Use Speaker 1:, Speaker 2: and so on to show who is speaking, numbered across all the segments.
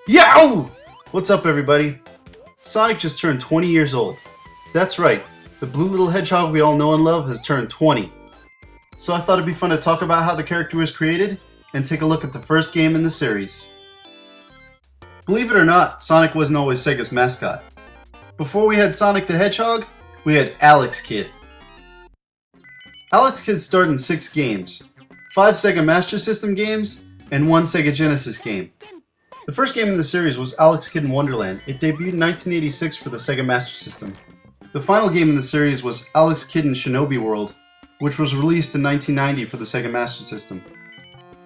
Speaker 1: Yow! What's up, everybody? Sonic just turned 20 years old. That's right, the blue little hedgehog we all know and love has turned 20. So I thought it'd be fun to talk about how the character was created and take a look at the first game in the series. Believe it or not, Sonic wasn't always Sega's mascot. Before we had Sonic the Hedgehog, we had Alex Kidd. Alex Kidd starred in 6 games, 5 Sega Master System games, and 1 Sega Genesis game. The first game in the series was Alex Kidd in Wonderland. It debuted in 1986 for the Sega Master System. The final game in the series was Alex Kidd in Shinobi World, which was released in 1990 for the Sega Master System.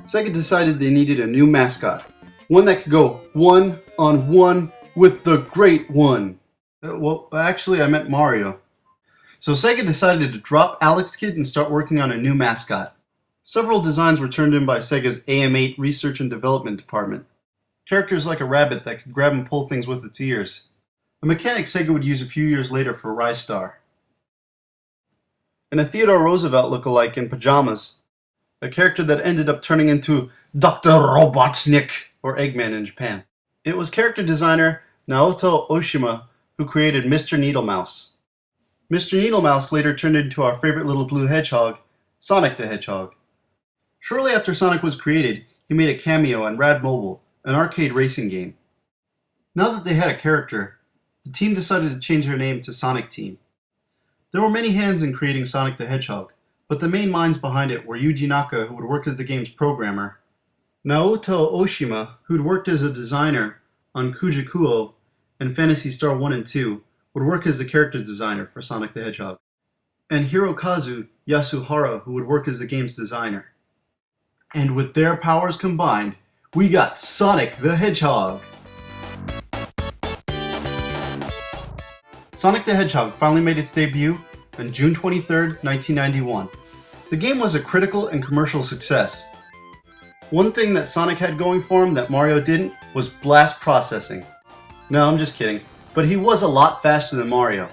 Speaker 1: Sega decided they needed a new mascot, one that could go one-on-one with the Great One. Well, actually I meant Mario. So Sega decided to drop Alex Kidd and start working on a new mascot. Several designs were turned in by Sega's AM8 Research and Development Department. Characters like a rabbit that could grab and pull things with its ears. A mechanic Sega would use a few years later for Rystar. And a Theodore Roosevelt lookalike in pajamas. A character that ended up turning into Dr. Robotnik, or Eggman in Japan. It was character designer Naoto Oshima who created Mr. Needlemouse. Mr. Needlemouse later turned into our favorite little blue hedgehog, Sonic the Hedgehog. Shortly after Sonic was created, he made a cameo on Rad Mobile, an arcade racing game. Now that they had a character, the team decided to change their name to Sonic Team. There were many hands in creating Sonic the Hedgehog, but the main minds behind it were Yuji Naka, who would work as the game's programmer, Naoto Oshima, who'd worked as a designer on Kujakuo and Phantasy Star 1 and 2, would work as the character designer for Sonic the Hedgehog, and Hirokazu Yasuhara, who would work as the game's designer. And with their powers combined, we got Sonic the Hedgehog! Sonic the Hedgehog finally made its debut on June 23, 1991. The game was a critical and commercial success. One thing that Sonic had going for him that Mario didn't was blast processing. No, I'm just kidding, but he was a lot faster than Mario.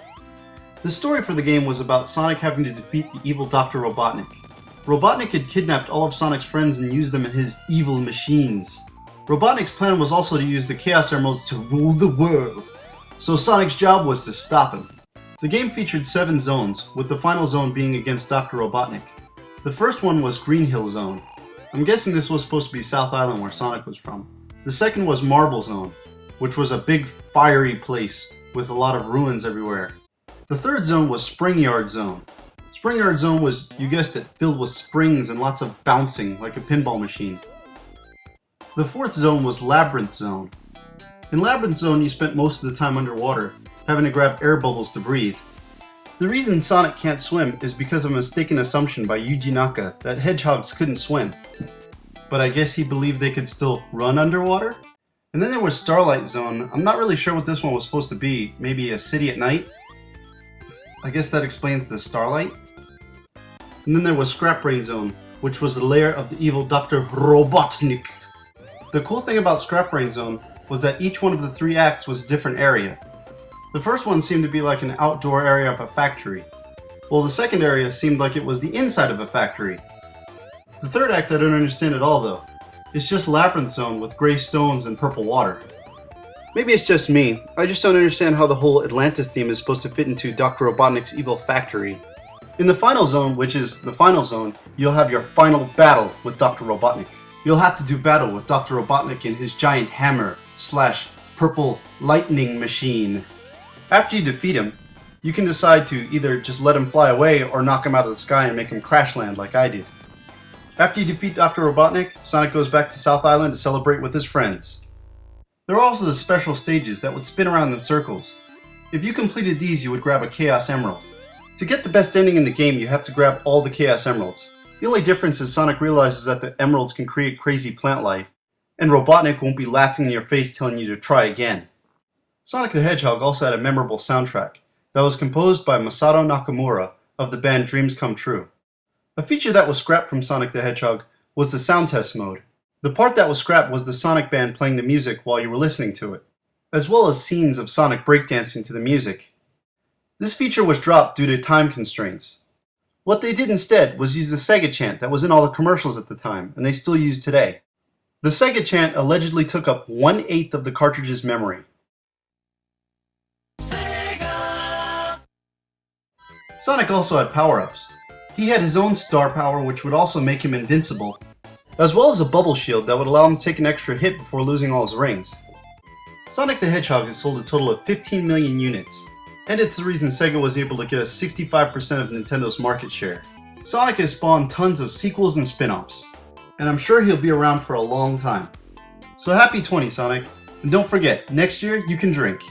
Speaker 1: The story for the game was about Sonic having to defeat the evil Dr. Robotnik. Robotnik had kidnapped all of Sonic's friends and used them in his evil machines. Robotnik's plan was also to use the Chaos Emeralds to rule the world, so Sonic's job was to stop him. The game featured 7 zones, with the final zone being against Dr. Robotnik. The first one was Green Hill Zone. I'm guessing this was supposed to be South Island where Sonic was from. The second was Marble Zone, which was a big fiery place with a lot of ruins everywhere. The third zone was Spring Yard Zone. Spring Yard Zone was, you guessed it, filled with springs and lots of bouncing like a pinball machine. The fourth zone was Labyrinth Zone. In Labyrinth Zone you spent most of the time underwater, having to grab air bubbles to breathe. The reason Sonic can't swim is because of a mistaken assumption by Yuji Naka that hedgehogs couldn't swim. But I guess he believed they could still run underwater? And then there was Starlight Zone. I'm not really sure what this one was supposed to be. Maybe a city at night? I guess that explains the starlight. And then there was Scrap Brain Zone, which was the lair of the evil Dr. Robotnik. The cool thing about Scrap Brain Zone was that each one of the 3 acts was a different area. The first one seemed to be like an outdoor area of a factory, while the second area seemed like it was the inside of a factory. The third act I don't understand at all though. It's just Labyrinth Zone with gray stones and purple water. Maybe it's just me, I just don't understand how the whole Atlantis theme is supposed to fit into Dr. Robotnik's evil factory. In the final zone, which is the final zone, you'll have your final battle with Dr. Robotnik. You'll have to do battle with Dr. Robotnik and his giant hammer / purple lightning machine. After you defeat him, you can decide to either just let him fly away or knock him out of the sky and make him crash land like I did. After you defeat Dr. Robotnik, Sonic goes back to South Island to celebrate with his friends. There are also the special stages that would spin around in circles. If you completed these, you would grab a Chaos Emerald. To get the best ending in the game, you have to grab all the Chaos Emeralds. The only difference is Sonic realizes that the emeralds can create crazy plant life, and Robotnik won't be laughing in your face telling you to try again. Sonic the Hedgehog also had a memorable soundtrack that was composed by Masato Nakamura of the band Dreams Come True. A feature that was scrapped from Sonic the Hedgehog was the sound test mode. The part that was scrapped was the Sonic band playing the music while you were listening to it, as well as scenes of Sonic breakdancing to the music. This feature was dropped due to time constraints. What they did instead was use the Sega chant that was in all the commercials at the time, and they still use today. The Sega chant allegedly took up 1/8 of the cartridge's memory. Sega! Sonic also had power-ups. He had his own star power, which would also make him invincible, as well as a bubble shield that would allow him to take an extra hit before losing all his rings. Sonic the Hedgehog has sold a total of 15 million units, and it's the reason Sega was able to get a 65% of Nintendo's market share. Sonic has spawned tons of sequels and spin-offs, and I'm sure he'll be around for a long time. So happy 20, Sonic, and don't forget, next year you can drink.